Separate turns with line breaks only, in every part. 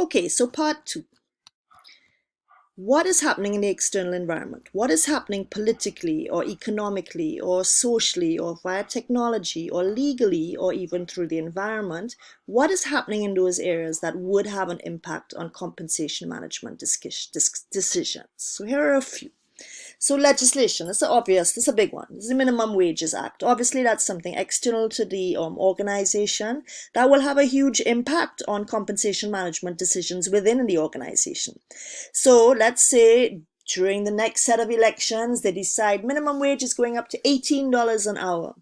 Okay, so part two. What is happening in the external environment? What is happening politically or economically or socially or via technology or legally or even through the environment? What is happening in those areas that would have an impact on compensation management decisions? So here are a few. So legislation, it's obvious, it's a big one. It's the Minimum Wages Act. Obviously, that's something external to the organization that will have a huge impact on compensation management decisions within the organization. So let's say during the next set of elections, they decide minimum wage is going up to $18 an hour.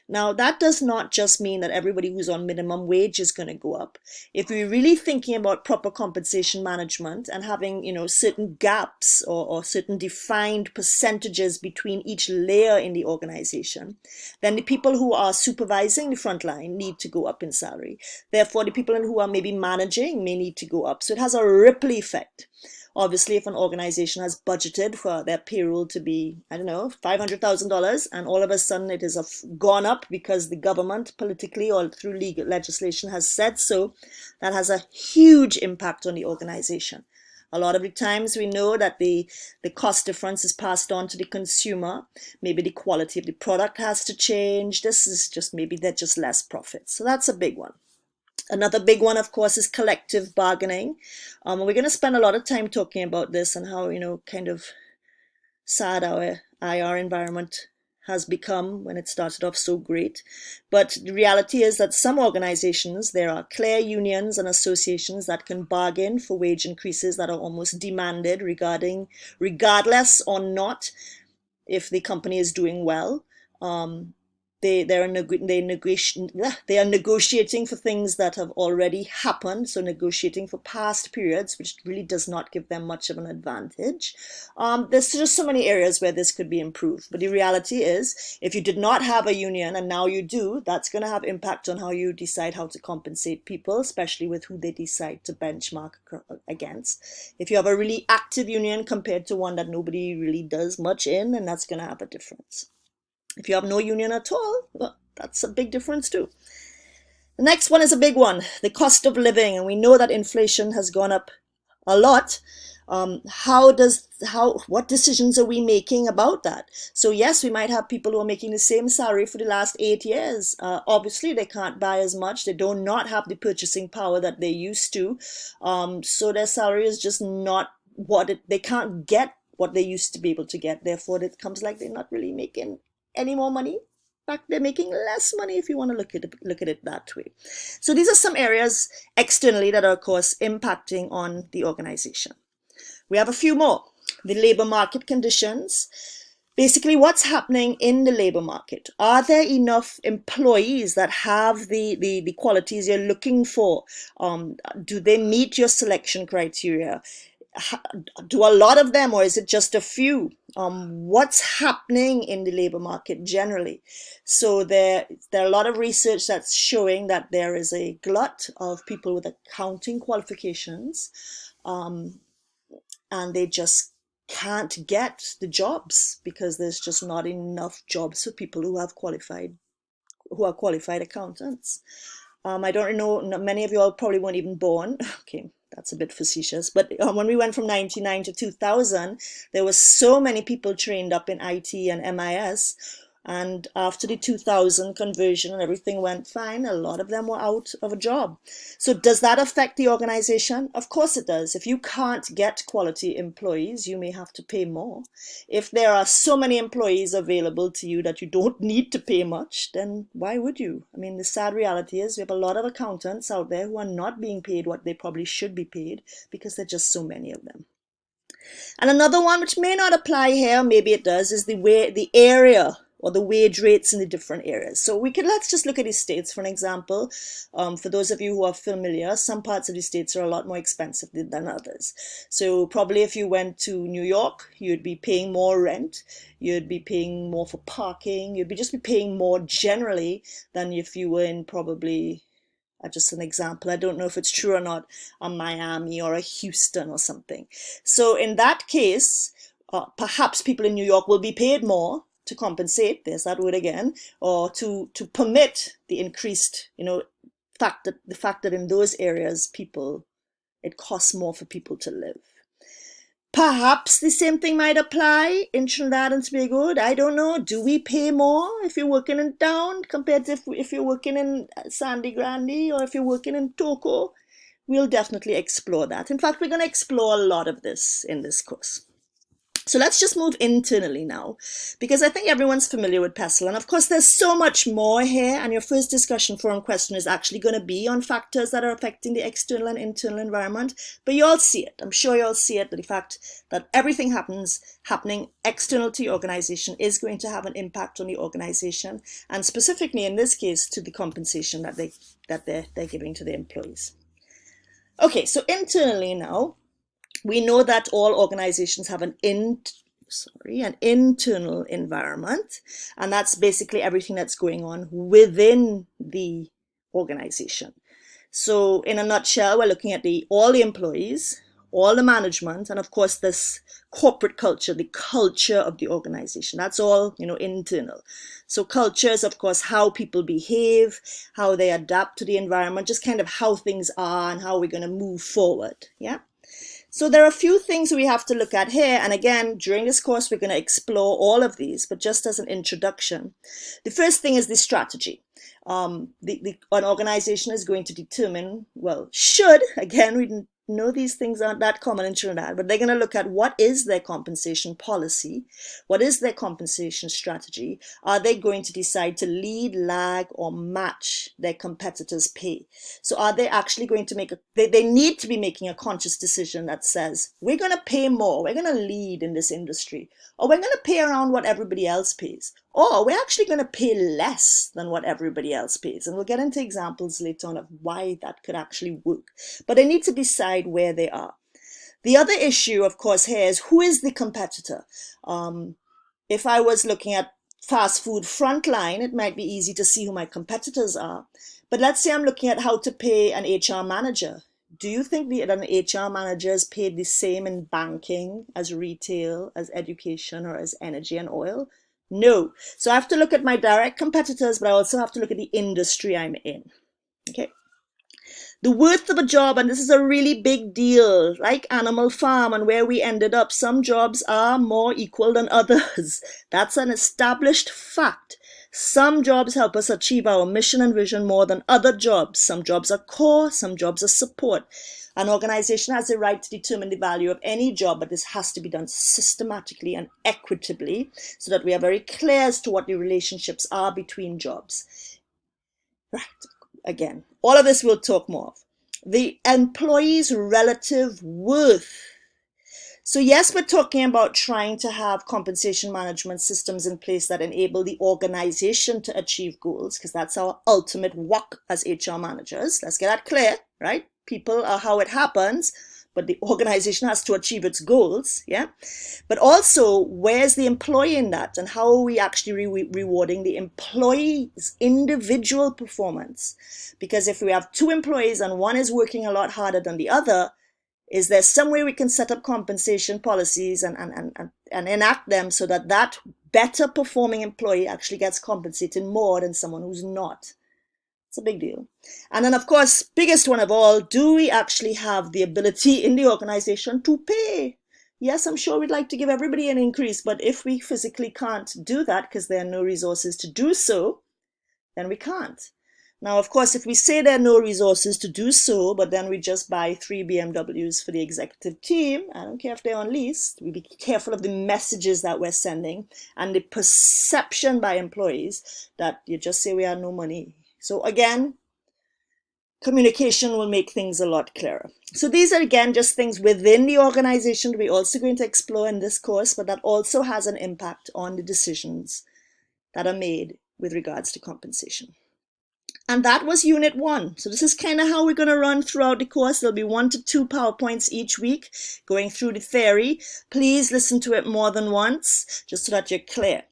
Now, that does not just mean that everybody who's on minimum wage is going to go up. If we're really thinking about proper compensation management and having, certain gaps or certain defined percentages between each layer in the organization, then the people who are supervising the front line need to go up in salary. Therefore, the people who are maybe managing may need to go up. So it has a ripple effect. Obviously, if an organization has budgeted for their payroll to be, I don't know, $500,000, and all of a sudden it has gone up because the government politically or through legal legislation has said so, that has a huge impact on the organization. A lot of the times we know that the cost difference is passed on to the consumer. Maybe the quality of the product has to change. This is just maybe they're just less profit. So that's a big one. Another big one, of course, is collective bargaining. We're going to spend a lot of time talking about this and how, kind of sad our IR environment has become when it started off so great. But the reality is that some organizations, there are clear unions and associations that can bargain for wage increases that are almost demanded regardless or not if the company is doing well. They are negotiating for things that have already happened, so negotiating for past periods, which really does not give them much of an advantage. There's just so many areas where this could be improved, but the reality is, if you did not have a union and now you do, that's going to have impact on how you decide how to compensate people, especially with who they decide to benchmark against. If you have a really active union compared to one that nobody really does much in, then that's going to have a difference. If you have no union at all, well, that's a big difference too. The next one is a big one, the cost of living. And we know that inflation has gone up a lot. What decisions are we making about that? So yes, we might have people who are making the same salary for the last 8 years. Obviously, they can't buy as much. They do not have the purchasing power that they used to. So their salary is just not they can't get what they used to be able to get. Therefore, it comes like they're not really making any more money. In fact, they're making less money if you want to look at it that way. So these are some areas externally that are, of course, impacting on the organization. We have a few more. The labor market conditions. Basically, what's happening in the labor market? Are there enough employees that have the qualities you're looking for? Do they meet your selection criteria? Do a lot of them, or is it just a few? What's happening in the labor market generally? So there are a lot of research that's showing that there is a glut of people with accounting qualifications, and they just can't get the jobs because there's just not enough jobs for people who are qualified accountants. I don't know, many of you all probably weren't even born. Okay, that's a bit facetious. But when we went from 99 to 2000, there were so many people trained up in IT and MIS. And after the 2000 conversion and everything went fine, a lot of them were out of a job. So does that affect the organization? Of course it does. If you can't get quality employees, you may have to pay more. If there are so many employees available to you that you don't need to pay much, then why would you? I mean, the sad reality is we have a lot of accountants out there who are not being paid what they probably should be paid because there are just so many of them. And another one which may not apply here, maybe it does, is the area or the wage rates in the different areas. So let's just look at the states for an example. For those of you who are familiar, some parts of the states are a lot more expensive than others. So probably if you went to New York, you'd be paying more rent, you'd be paying more for parking, you'd just be paying more generally than if you were in probably, just an example, I don't know if it's true or not, a Miami or a Houston or something. So in that case, perhaps people in New York will be paid more to compensate, there's that word again, or to permit the increased, the fact that in those areas people It costs more for people to live. Perhaps the same thing might apply in Trinidad and Tobago. I don't know. Do we pay more if you're working in town compared to if you're working in Sandy Grande or if you're working in Toco? We'll definitely explore that. In fact, we're going to explore a lot of this in this course. So let's just move internally now, because I think everyone's familiar with PESTEL. And of course, there's so much more here. And your first discussion forum question is actually going to be on factors that are affecting the external and internal environment. But you all see it. I'm sure you all see it, that the fact that everything happening external to the organization is going to have an impact on the organization. And specifically in this case, to the compensation that they're giving to the employees. Okay, so internally now, we know that all organizations have an internal environment, and that's basically everything that's going on within the organization. So in a nutshell, we're looking at all the employees, all the management, and of course this corporate culture, the culture of the organization. That's all, internal. So culture is, of course, how people behave, how they adapt to the environment, just kind of how things are and how we're going to move forward. Yeah. So there are a few things we have to look at here. And again, during this course, we're going to explore all of these, but just as an introduction. The first thing is the strategy. An organization is going to determine, again, we know these things aren't that common in Trinidad, but they're going to look at what is their compensation policy, what is their compensation strategy, are they going to decide to lead, lag, or match their competitors' pay? So are they actually going to they need to be making a conscious decision that says, we're going to pay more, we're going to lead in this industry, or we're going to pay around what everybody else pays, or we're actually going to pay less than what everybody else pays. And we'll get into examples later on of why that could actually work. But they need to decide where they are. The other issue, of course, here is who is the competitor? If I was looking at fast food frontline, it might be easy to see who my competitors are. But let's say I'm looking at how to pay an HR manager. Do you think that an HR manager is paid the same in banking as retail, as education, or as energy and oil? No. So I have to look at my direct competitors, but I also have to look at the industry I'm in. Okay. The worth of a job, and this is a really big deal, like Animal Farm and where we ended up, some jobs are more equal than others. That's an established fact. Some jobs help us achieve our mission and vision more than other jobs. Some jobs are core, some jobs are support. An organization has the right to determine the value of any job, but this has to be done systematically and equitably so that we are very clear as to what the relationships are between jobs. Right. Again, all of this we'll talk more of. The employee's relative worth. So yes, we're talking about trying to have compensation management systems in place that enable the organization to achieve goals, because that's our ultimate work as HR managers. Let's get that clear, right? People are how it happens, but the organization has to achieve its goals, yeah? But also, where's the employee in that? And how are we actually rewarding the employee's individual performance? Because if we have two employees and one is working a lot harder than the other, is there some way we can set up compensation policies and enact them so that that better performing employee actually gets compensated more than someone who's not? It's a big deal. And then, of course, biggest one of all, do we actually have the ability in the organization to pay? Yes, I'm sure we'd like to give everybody an increase, but if we physically can't do that because there are no resources to do so, then we can't. Now, of course, if we say there are no resources to do so, but then we just buy 3 BMWs for the executive team, I don't care if they're on lease, we be careful of the messages that we're sending and the perception by employees that you just say we have no money. So again, communication will make things a lot clearer. So these are, again, just things within the organization we're also going to explore in this course, but that also has an impact on the decisions that are made with regards to compensation. And that was Unit 1. So this is kind of how we're going to run throughout the course. There'll be 1 to 2 PowerPoints each week going through the theory. Please listen to it more than once, just so that you're clear.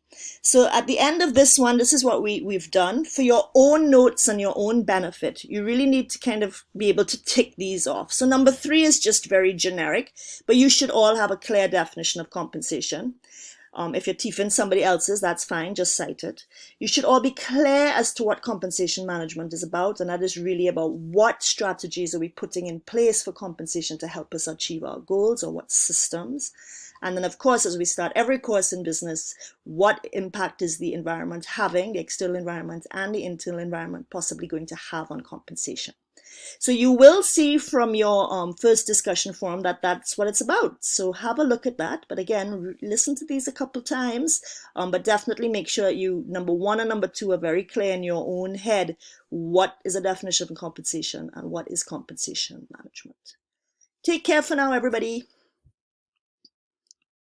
So at the end of this one, this is what we've done. For your own notes and your own benefit, you really need to kind of be able to tick these off. So number 3 is just very generic, but you should all have a clear definition of compensation. If you're teething somebody else's, that's fine, just cite it. You should all be clear as to what compensation management is about, and that is really about what strategies are we putting in place for compensation to help us achieve our goals, or what systems. And then, of course, as we start every course in business, what impact is the environment having, the external environment and the internal environment possibly going to have on compensation? So you will see from your first discussion forum that that's what it's about. So have a look at that. But again, listen to these a couple times, but definitely make sure you, number one and number two, are very clear in your own head. What is a definition of compensation and what is compensation management? Take care for now, everybody.